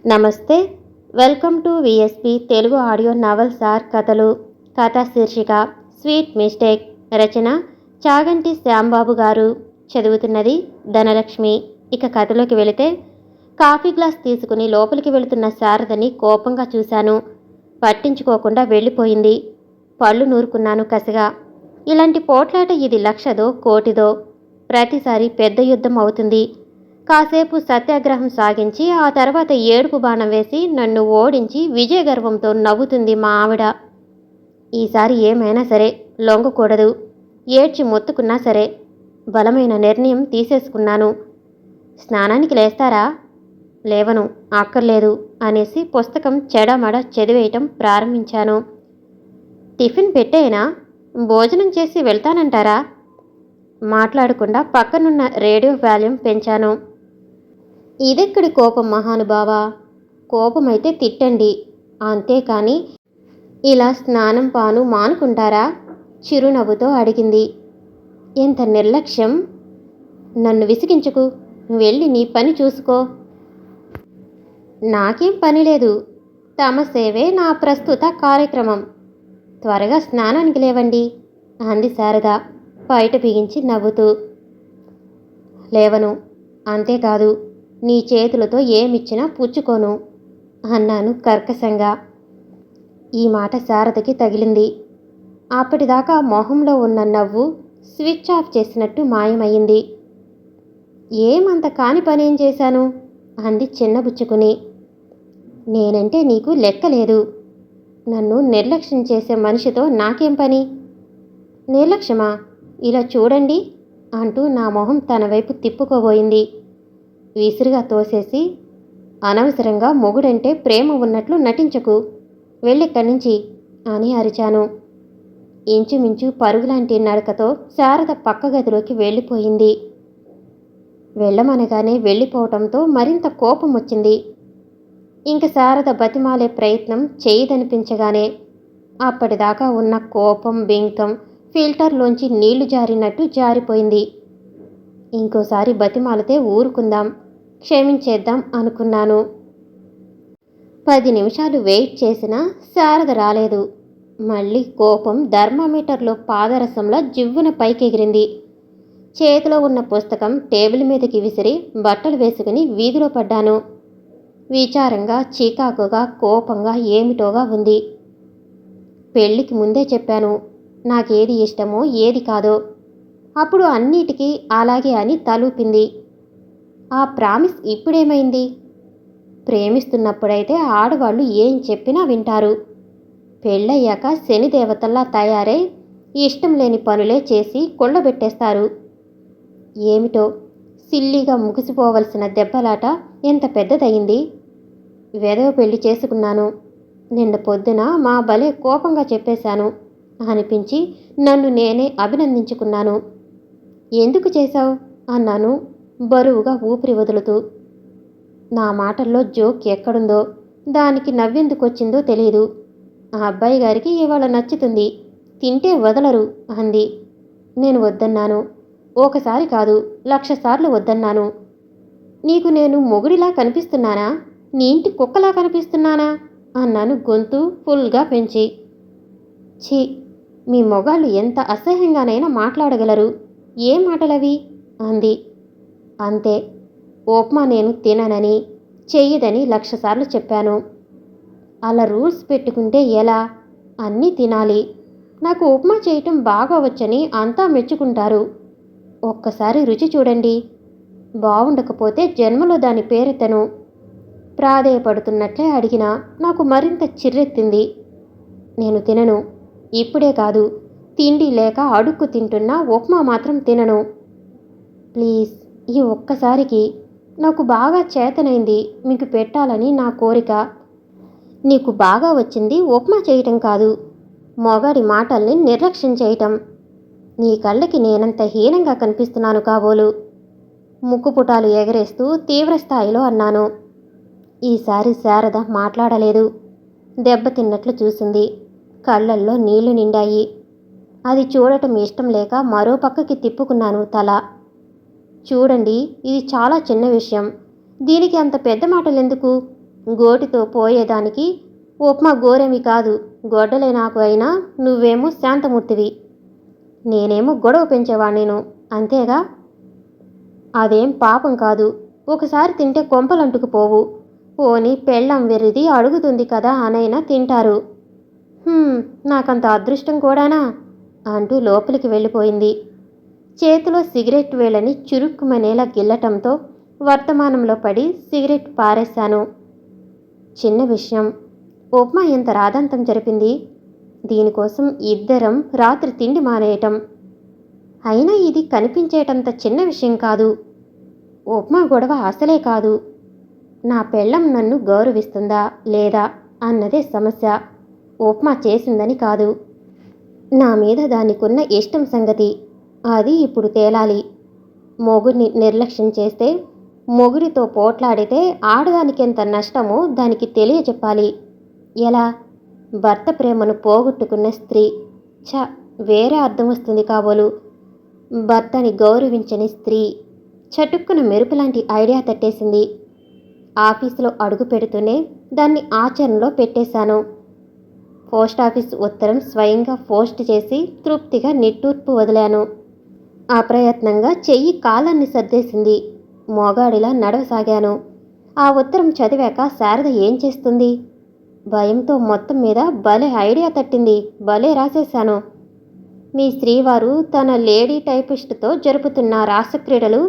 నమస్తే. Welcome to VSP Telugu audio novels or కథలు. కథా శీర్షిక స్వీట్ మిస్టేక్. రచన చాగంటి శ్యాంబాబు గారు. చదువుతున్నది ధనలక్ష్మి. ఇక కథలోకి వెళితే, కాఫీ గ్లాస్ తీసుకుని లోపలికి వెళుతున్న శారదని కోపంగా చూశాను. పట్టించుకోకుండా వెళ్ళిపోయింది. పళ్ళు నూరుకున్నాను కసిగా. ఇలాంటి పోట్లాట ఇది లక్షదో కోటిదో. ప్రతిసారి పెద్ద యుద్ధం అవుతుంది. కాసేపు సత్యాగ్రహం సాగించి ఆ తర్వాత ఏడుపు బాణం వేసి నన్ను ఓడించి విజయగర్వంతో నవ్వుతుంది మా ఆవిడ. ఈసారి ఏమైనా సరే లొంగకూడదు. ఏడ్చి మొత్తుకున్నా సరే. బలమైన నిర్ణయం తీసేసుకున్నాను. స్నానానికి లేస్తారా? లేవను, అక్కర్లేదు అనేసి పుస్తకం చెడమడ చదివేయటం ప్రారంభించాను. టిఫిన్ పెట్టేనా? భోజనం చేసి వెళ్తానంటారా? మాట్లాడకుండా పక్కనున్న రేడియో వాల్యూమ్ పెంచాను. ఇదెక్కడి కోపం మహానుభావా? కోపమైతే తిట్టండి, అంతేకాని ఇలా స్నానం పాను మానుకుంటారా? చిరునవ్వుతో అడిగింది. ఎంత నిర్లక్ష్యం! నన్ను విసిగించుకు. వెళ్ళి నీ పని చూసుకో. నాకేం పని లేదు. తమ సేవే నా ప్రస్తుత కార్యక్రమం. త్వరగా స్నానానికి లేవండి అంది శారద బయట బిగించి నవ్వుతూ. లేవను, అంతేకాదు నీ చేతులతో ఏమిచ్చినా పుచ్చుకోను అన్నాను కర్కశంగా. ఈ మాట శారదకి తగిలింది. అప్పటిదాకా మొహంలో ఉన్న నవ్వు స్విచ్ ఆఫ్ చేసినట్టు మాయమయ్యింది. ఏమంత కాని పనేం చేశాను అంది చిన్నబుచ్చుకుని. నేనంటే నీకు లెక్కలేదు. నన్ను నిర్లక్ష్యం చేసే మనిషితో నాకేం పని? నిర్లక్ష్యమా? ఇలా చూడండి అంటూ నా మొహం తన వైపు తిప్పుకోబోయింది. విసురుగా తోసేసి, అనవసరంగా మొగుడంటే ప్రేమ ఉన్నట్లు నటించకు, వెళ్ళిక్కడి నుంచి అని అరిచాను. ఇంచుమించు పరుగులాంటి నడకతో శారద పక్క గదిలోకి వెళ్ళిపోయింది. వెళ్ళమనగానే వెళ్ళిపోవటంతో మరింత కోపం వచ్చింది. ఇంక శారద బతిమాలే ప్రయత్నం చేయదనిపించగానే అప్పటిదాకా ఉన్న కోపం బింకం ఫిల్టర్లోంచి నీళ్లు జారినట్టు జారిపోయింది. ఇంకోసారి బతిమాలితే ఊరుకుందాం, క్షమించేద్దాం అనుకున్నాను. 10 నిమిషాలు వెయిట్ చేసినా శారద రాలేదు. మళ్ళీ కోపం థర్మామీటర్లో పాదరసంలా జివ్వున పైకెగిరింది. చేతిలో ఉన్న పుస్తకం టేబుల్ మీదకి విసిరి బట్టలు వేసుకుని వీధిలో పడ్డాను. విచారంగా, చీకాకుగా, కోపంగా, ఏమిటోగా ఉంది. పెళ్లికి ముందే చెప్పాను నాకేది ఇష్టమో ఏది కాదో. అప్పుడు అన్నిటికీ అలాగే అని తలూపింది. ఆ ప్రామిస్ ఇప్పుడేమైంది? ప్రేమిస్తున్నప్పుడైతే ఆడవాళ్ళు ఏం చెప్పినా వింటారు. పెళ్ళయ్యాక శనిదేవతల్లా తయారై ఇష్టం లేని పనులే చేసి కొళ్ళబెట్టేస్తారు. ఏమిటో సిల్లిగా ముగిసిపోవలసిన దెబ్బలాట ఎంత పెద్దదయింది. వెధవ పెళ్లి చేసుకున్నాను. నిన్న పొద్దున మా భలే కోపంగా చెప్పేశాను అనిపించి నన్ను నేనే అభినందించుకున్నాను. ఎందుకు చేశావు అన్నాను బరువుగా ఊపిరి వదులుతూ. నా మాటల్లో జోక్ ఎక్కడుందో, దానికి నవ్వెందుకొచ్చిందో తెలీదు. ఆ అబ్బాయి గారికి ఇవాళ నచ్చుతుంది, తింటే వదలరు అంది. నేను వద్దన్నాను. ఒకసారి కాదు 1,00,000 సార్లు వద్దన్నాను. నీకు నేను మొగుడిలా కనిపిస్తున్నానా? నీ ఇంటి కుక్కలా కనిపిస్తున్నానా అన్నాను గొంతు ఫుల్గా పెంచి. ఛీ, మీ మొగాళ్ళు ఎంత అసహ్యంగానైనా మాట్లాడగలరు. ఏం మాటలవి అంది. అంతే, ఉప్మా నేను తిననని, చెయ్యదని 1,00,000 సార్లు చెప్పాను. అలా రూల్స్ పెట్టుకుంటే ఎలా? అన్నీ తినాలి. నాకు ఉప్మా చేయటం బాగా వచ్చని అంతా మెచ్చుకుంటారు. ఒక్కసారి రుచి చూడండి. బావుండకపోతే జన్మలో దాని పేరెత్తను. ప్రాధేయపడుతున్నట్లే అడిగినా నాకు మరింత చిర్రెత్తింది. నేను తినను. ఇప్పుడే కాదు, తిండి లేక అడుక్కు తింటున్నా ఉప్మా మాత్రం తినను. ప్లీజ్, ఈ ఒక్కసారికి. నాకు బాగా చేతనైంది మీకు పెట్టాలని నా కోరిక. నీకు బాగా వచ్చింది ఉప్మా చేయటం కాదు, మొగాడి మాటల్ని నిర్లక్ష్యం చేయటం. నీ కళ్ళకి నేనంత హీనంగా కనిపిస్తున్నాను కాబోలు. ముక్కుపుటాలు ఎగరేస్తూ తీవ్రస్థాయిలో అన్నాను. ఈసారి శారద మాట్లాడలేదు. దెబ్బతిన్నట్లు చూసింది. కళ్ళల్లో నీళ్లు నిండాయి. అది చూడటం ఇష్టం లేక మరో పక్కకి తిప్పుకున్నాను తల. చూడండి, ఇది చాలా చిన్న విషయం. దీనికి అంత పెద్ద మాటలెందుకు? గోటితో పోయేదానికి ఉప్మా గోరేమి కాదు, గొడ్డలే నాకు అయినా నువ్వేమో శాంతమూర్తివి. నేనేమో గొడవ పెంచేవాణ్ణిను, అంతేగా. అదేం పాపం కాదు, ఒకసారి తింటే కొంపలంటుకుపోవు. పోని పెళ్ళం వెర్రిది అడుగుతుంది కదా అనైనా తింటారు. నాకంత అదృష్టం కూడానా అంటూ లోపలికి వెళ్ళిపోయింది. చేతిలో సిగరెట్ వేళని చురుక్కుమనేలా గిల్లటంతో వర్తమానంలో పడి సిగరెట్ పారేశాను. చిన్న విషయం, ఉప్మా ఎంత రాదంతం జరిపింది. దీనికోసం ఇద్దరం రాత్రి తిండి మానేయటం. అయినా ఇది కనిపించేటంత చిన్న విషయం కాదు. ఉప్మా గొడవ అసలే కాదు. నా పెళ్ళం నన్ను గౌరవిస్తుందా లేదా అన్నదే సమస్య, ఉప్మా చేసిందని కాదు. నా మీద దానికున్న ఇష్టం సంగతి. అది ఇప్పుడు తేలాలి. మొగుడిని నిర్లక్ష్యం చేస్తే, మొగుడితో పోట్లాడితే ఆడదానికెంత నష్టమో దానికి తెలియచెప్పాలి. ఎలా? భర్త ప్రేమను పోగొట్టుకున్న స్త్రీ. వేరే అర్థం వస్తుంది కాబోలు. భర్తని గౌరవించని స్త్రీ. చటుక్కున మెరుపులాంటి ఐడియా తట్టేసింది. ఆఫీసులో అడుగు పెడుతూనే దాన్ని ఆచరణలో పెట్టేశాను. పోస్టాఫీస్ ఉత్తరం స్వయంగా పోస్ట్ చేసి తృప్తిగా నిట్టూర్పు వదిలాను. అప్రయత్నంగా చెయ్యి కాలాన్ని సర్దేసింది. మొగాడిలా నడవసాగాను. ఆ ఉత్తరం చదివాక శారద ఏం చేస్తుంది? భయంతో మొత్తం మీద భలే ఐడియా తట్టింది, భలే రాసేశాను. మీ శ్రీవారు తన లేడీ టైపిస్టుతో జరుపుతున్న రాసక్రీడలు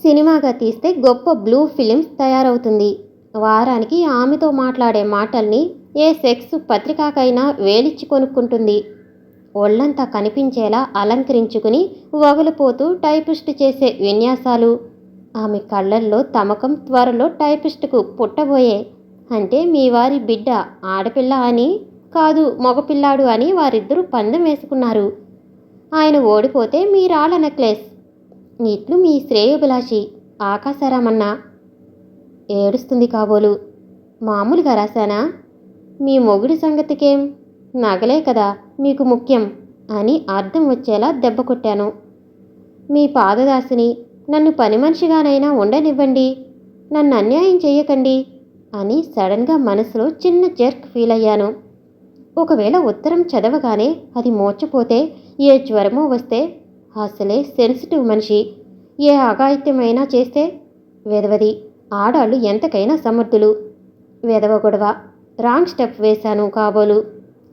సినిమాగా తీస్తే గొప్ప బ్లూ ఫిలిమ్స్ తయారవుతుంది. వారానికి ఆమెతో మాట్లాడే మాటల్ని ఏ సెక్స్ పత్రికకైనా వేలిచ్చి కొనుక్కుంటుంది. ఒళ్ళంతా కనిపించేలా అలంకరించుకుని వగులుపోతూ టైపిస్ట్ చేసే విన్యాసాలు. ఆమె కళ్ళల్లో తమకం త్వరలో టైపిస్టుకు పుట్టబోయే. అంటే మీ వారి బిడ్డ ఆడపిల్ల అని కాదు, మగపిల్లాడు అని వారిద్దరూ పందెం వేసుకున్నారు. ఆయన ఓడిపోతే మీ రాళ్ళ నెక్లెస్. ఇట్లు మీ శ్రేయోభిలాషి ఆకాశరామన్న. ఏడుస్తుంది కాబోలు. మామూలుగా రాశానా? మీ మొగుడి సంగతికేం? నగలే కదా మీకు ముఖ్యం అని అర్థం వచ్చేలా దెబ్బ కొట్టాను. మీ పాదదాసిని, నన్ను పని మనిషిగానైనా ఉండనివ్వండి, నన్ను అన్యాయం చెయ్యకండి అని సడన్గా మనసులో చిన్న జర్క్ ఫీల్ అయ్యాను. ఒకవేళ ఉత్తరం చదవగానే అది మోర్చిపోతే, ఏ జ్వరమో వస్తే, అసలే సెన్సిటివ్ మనిషి, ఏ అఘాయిత్యమైనా చేస్తే, వెదవది. ఆడాళ్ళు ఎంతకైనా సమర్థులు. వెదవ గొడవ. రాంగ్ స్టెప్ వేశాను కాబోలు.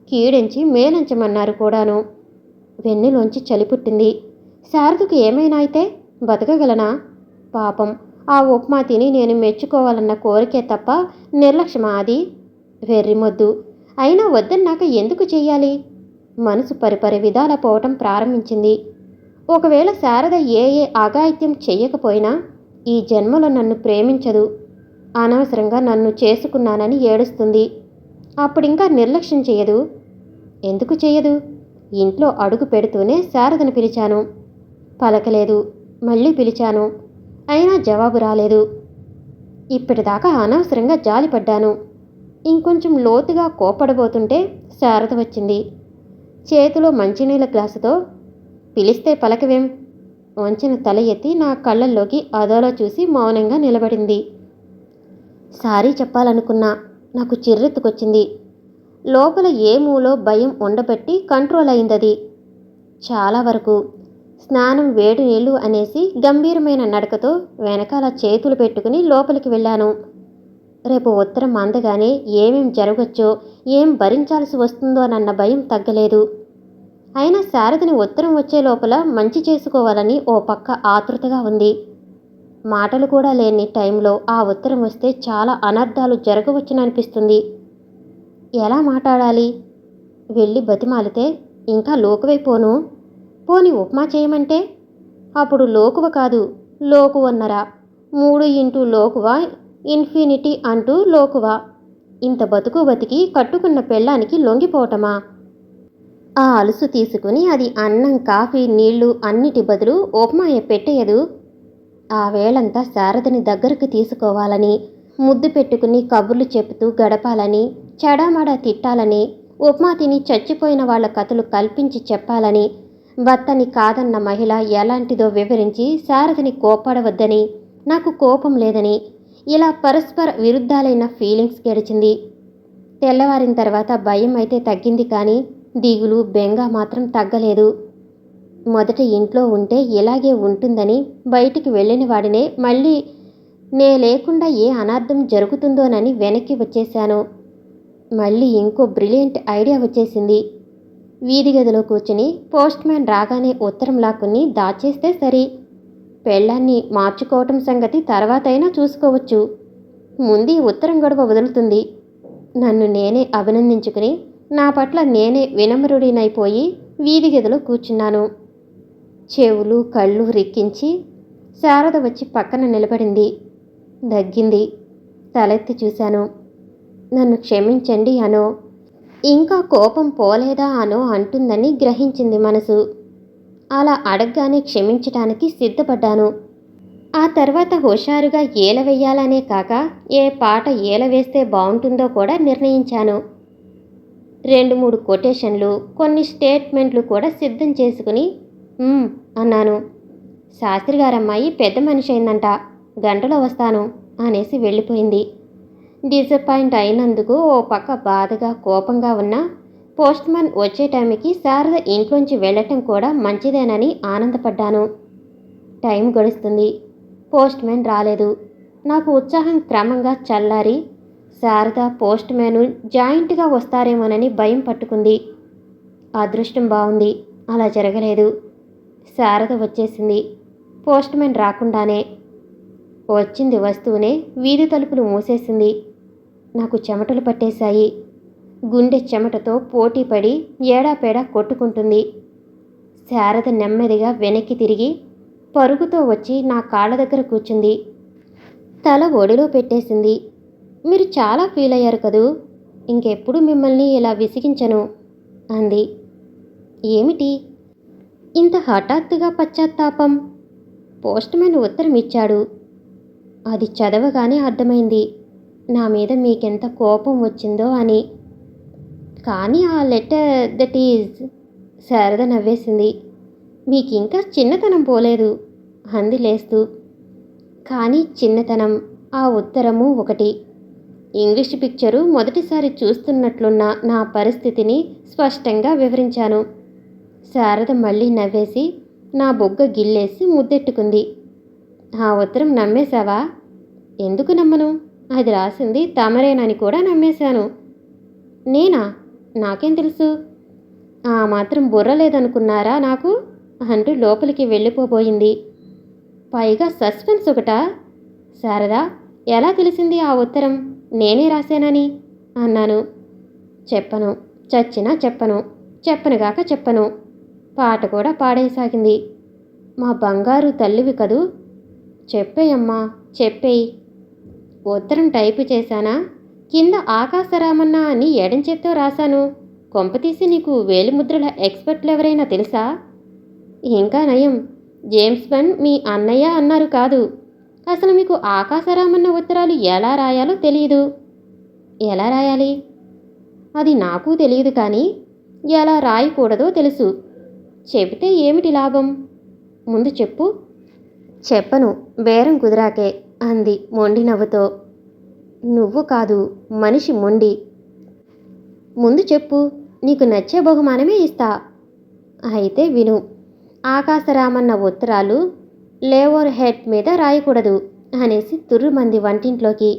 కీడించి మేలంచమన్నారు కూడాను. వెన్నులోంచి చలి పుట్టింది. శారదకు ఏమైనా అయితే బతకగలనా? పాపం, ఆ ఉప్మా తిని నేను మెచ్చుకోవాలన్న కోరికే తప్ప నిర్లక్ష్యమా అది? వెర్రిమొద్దు. అయినా వద్దన్నాక ఎందుకు చెయ్యాలి? మనసు పరిపరి విధాల పోవటం ప్రారంభించింది. ఒకవేళ శారద ఏ అఘాయిత్యం చెయ్యకపోయినా ఈ జన్మలో నన్ను ప్రేమించదు. అనవసరంగా నన్ను చేసుకున్నానని ఏడుస్తుంది. అప్పుడింకా నిర్లక్ష్యం చెయ్యదు. ఎందుకు చెయ్యదు? ఇంట్లో అడుగు పెడుతూనే శారదను పిలిచాను. పలకలేదు. మళ్ళీ పిలిచాను. అయినా జవాబు రాలేదు. ఇప్పటిదాకా అనవసరంగా జాలిపడ్డాను. ఇంకొంచెం లోతుగా కోపడబోతుంటే శారద వచ్చింది. చేతిలో మంచినీళ్ళ గ్లాసుతో, పిలిస్తే పలకవేం? వంచిన తల ఎత్తి నా కళ్ళల్లోకి అదోలా చూసి మౌనంగా నిలబడింది. సారీ చెప్పాలనుకున్నా, నాకు చిర్రెత్తుకొచ్చింది. లోపల ఏ మూలో భయం ఉండబట్టి కంట్రోల్ అయిందది. చాలా వరకు. స్నానం వేడి నీళ్లు అనేసి గంభీరమైన నడకతో వెనకాల చేతులు పెట్టుకుని లోపలికి వెళ్ళాను. రేపు ఉత్తరం అందగానే ఏమేం జరగచ్చో, ఏం భరించాల్సి వస్తుందోనన్న భయం తగ్గలేదు. అయినా శారదని ఉత్తరం వచ్చే లోపల మంచి చేసుకోవాలని ఓ పక్క ఆతృతగా ఉంది. మాటలు కూడా లేని టైంలో ఆ ఉత్తరం వస్తే చాలా అనర్థాలు జరగవచ్చుననిపిస్తుంది. ఎలా మాట్లాడాలి? వెళ్ళి బతిమాలితే ఇంకా లోకువైపోను. పోని ఉప్మా చేయమంటే అప్పుడు లోకువ కాదు, లోకువన్నరా. 3 ఇంటూ లోకువ ఇన్ఫినిటీ అంటూ లోకువ. ఇంత బతుకు బతికి కట్టుకున్న పెళ్ళానికి లొంగిపోవటమా? ఆ అలుసు తీసుకుని అది అన్నం, కాఫీ, నీళ్లు అన్నిటి బదులు ఉప్మాయే పెట్టేయదు. ఆ వేళంతా శారదని దగ్గరకు తీసుకోవాలని, ముద్దు పెట్టుకుని కబుర్లు చెబుతూ గడపాలని, చెడామడా తిట్టాలని, ఉప్మా తిని చచ్చిపోయిన వాళ్ల కథలు కల్పించి చెప్పాలని, భర్తని కాదన్న మహిళ ఎలాంటిదో వివరించి శారదని కోప్పడవద్దని, నాకు కోపం లేదని, ఇలా పరస్పర విరుద్ధాలైన ఫీలింగ్స్ గడిచింది. తెల్లవారిన తర్వాత భయం అయితే తగ్గింది, కానీ దిగులు బెంగ మాత్రం తగ్గలేదు. మొదట ఇంట్లో ఉంటే ఇలాగే ఉంటుందని బయటికి వెళ్ళిన వాడినే మళ్ళీ నే లేకుండా ఏ అనార్థం జరుగుతుందోనని వెనక్కి వచ్చేశాను. మళ్ళీ ఇంకో బ్రిలియంట్ ఐడియా వచ్చేసింది. వీధి గదిలో కూర్చుని పోస్ట్ మ్యాన్ రాగానే ఉత్తరం లాక్కుని దాచేస్తే సరి. పెళ్ళాన్ని మార్చుకోవటం సంగతి తర్వాతైనా చూసుకోవచ్చు. ముందు ఈ ఉత్తరం గొడవ వదులుతుంది. నన్ను నేనే అభినందించుకుని నా పట్ల నేనే వినమ్రుడినైపోయి వీధి గదిలో కూర్చున్నాను. చెవులు కళ్ళు రిక్కించి శారద వచ్చి పక్కన నిలబడింది. దగ్గింది. తలెత్తి చూశాను. నన్ను క్షమించండి అనో, ఇంకా కోపం పోలేదా అనో అంటుందని గ్రహించింది మనసు. అలా అడగగానే క్షమించటానికి సిద్ధపడ్డాను. ఆ తర్వాత హుషారుగా ఏల వెయ్యాలనే కాక ఏ పాట ఏల వేస్తే బాగుంటుందో కూడా నిర్ణయించాను. 2-3 కొటేషన్లు, కొన్ని స్టేట్మెంట్లు కూడా సిద్ధం చేసుకుని అన్నాను. శాస్త్రిగారమ్మాయి పెద్ద మనిషి అయిందంట, గంటలో వస్తాను అనేసి వెళ్ళిపోయింది. డిసప్పాయింట్ అయినందుకు ఓ పక్క బాధగా కోపంగా ఉన్న పోస్ట్ మ్యాన్ వచ్చే టైంకి శారద ఇంట్లోంచి వెళ్ళటం కూడా మంచిదేనని ఆనందపడ్డాను. టైం గడుస్తుంది. పోస్ట్ మ్యాన్ రాలేదు. నాకు ఉత్సాహం క్రమంగా చల్లారి శారద పోస్ట్ మ్యాను జాయింట్గా వస్తారేమోనని భయం పట్టుకుంది. అదృష్టం బాగుంది, అలా జరగలేదు. శారద వచ్చేసింది. పోస్ట్ మ్యాన్ రాకుండానే. వచ్చింది వస్తూనే వీధి తలుపులు మూసేసింది. నాకు చెమటలు పట్టేశాయి. గుండె చెమటతో పోటీపడి ఏడాపేడా కొట్టుకుంటుంది. శారద నెమ్మదిగా వెనక్కి తిరిగి పరుగుతో వచ్చి నా కాళ్ళ దగ్గర కూర్చుంది. తల ఒడిలో పెట్టేసింది. మీరు చాలా ఫీల్ అయ్యారు కదూ, ఇంకెప్పుడు మిమ్మల్ని ఇలా విసిగించను అంది. ఏమిటి ఇంత హఠాత్తుగా పశ్చాత్తాపం? పోస్ట్ మ్యాన్ ఉత్తరం ఇచ్చాడు. అది చదవగానే అర్థమైంది నా మీద మీకెంత కోపం వచ్చిందో అని. కానీ ఆ లెటర్ దట్ ఈజ్ శారద నవ్వేసింది. మీకింకా చిన్నతనం పోలేదు అంది లేస్తూ. కానీ చిన్నతనం, ఆ ఉత్తరము ఒకటి. ఇంగ్లీష్ పిక్చరు మొదటిసారి చూస్తున్నట్లున్న నా పరిస్థితిని స్పష్టంగా వివరించాను. శారద మళ్ళీ నవ్వేసి నా బొగ్గ గిల్లేసి ముద్దెట్టుకుంది. ఆ ఉత్తరం నమ్మేశావా? ఎందుకు నమ్మను? అది రాసింది తమరేనని కూడా నమ్మేశాను. నేనా? నాకేం తెలుసు? ఆ మాత్రం బుర్ర లేదనుకున్నారా నాకు అంటూ లోపలికి వెళ్ళిపోబోయింది. పైగా సస్పెన్స్ ఒకటా? శారదా, ఎలా తెలిసింది ఆ ఉత్తరం నేనే రాశానని అన్నాను. చెప్పను, చచ్చినా చెప్పను, చెప్పనుగాక చెప్పను. పాట కూడా పాడేసాగింది. మా బంగారు తల్లివి కదూ, చెప్పేయమ్మా చెప్పేయి. ఉత్తరం టైపు చేశానా? కింద ఆకాశరామన్న అని ఎడంచేత్తో రాశాను. కొంపతీసి నీకు వేలిముద్రల ఎక్స్పర్ట్లు ఎవరైనా తెలుసా? ఇంకా నయం, జేమ్స్ బాండ్ మీ అన్నయ్య అన్నారు కాదు. అసలు మీకు ఆకాశరామన్న ఉత్తరాలు ఎలా రాయాలో తెలియదు. ఎలా రాయాలి? అది నాకు తెలియదు, కానీ ఎలా రాయకూడదో తెలుసు. చెబితే ఏమిటి లాభం? ముందు చెప్పు. చెప్పను, బేరం కుదిరాకే అంది మొండి నవ్వుతో. నువ్వు కాదు, మనిషి మొండి. ముందు చెప్పు, నీకు నచ్చే బహుమానమే ఇస్తా. అయితే విను. ఆకాశరామన్న ఉత్తరాలు లేవర్ హెడ్ మీద రాయకూడదు అనేసి తుర్రుమంది వంటింట్లోకి.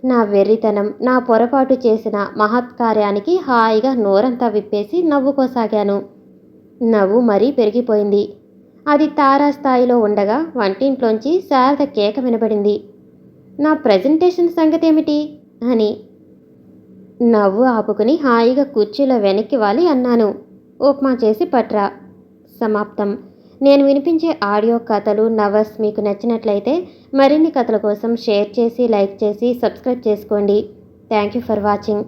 నా వెర్రితనం, నా పొరపాటు చేసిన మహత్కార్యానికి హాయిగా నోరంతా విప్పేసి నవ్వుకోసాగాను. నవ్వు మరీ పెరిగిపోయింది. అది తారాస్థాయిలో ఉండగా వంటింట్లోంచి శారద కేక వినబడింది. నా ప్రజెంటేషన్ సంగతేమిటి అని. నవ్వు ఆపుకుని హాయిగా కుర్చీలో వెనక్కి వాలి అన్నాను. ఉప్మా చేసి పట్రా. సమాప్తం. నేను వినిపించే ఆడియో కథలు, నవల్స్ మీకు నచ్చినట్లయితే మరిన్ని కథల కోసం షేర్ చేసి, లైక్ చేసి, సబ్స్క్రైబ్ చేసుకోండి. Thank you for watching.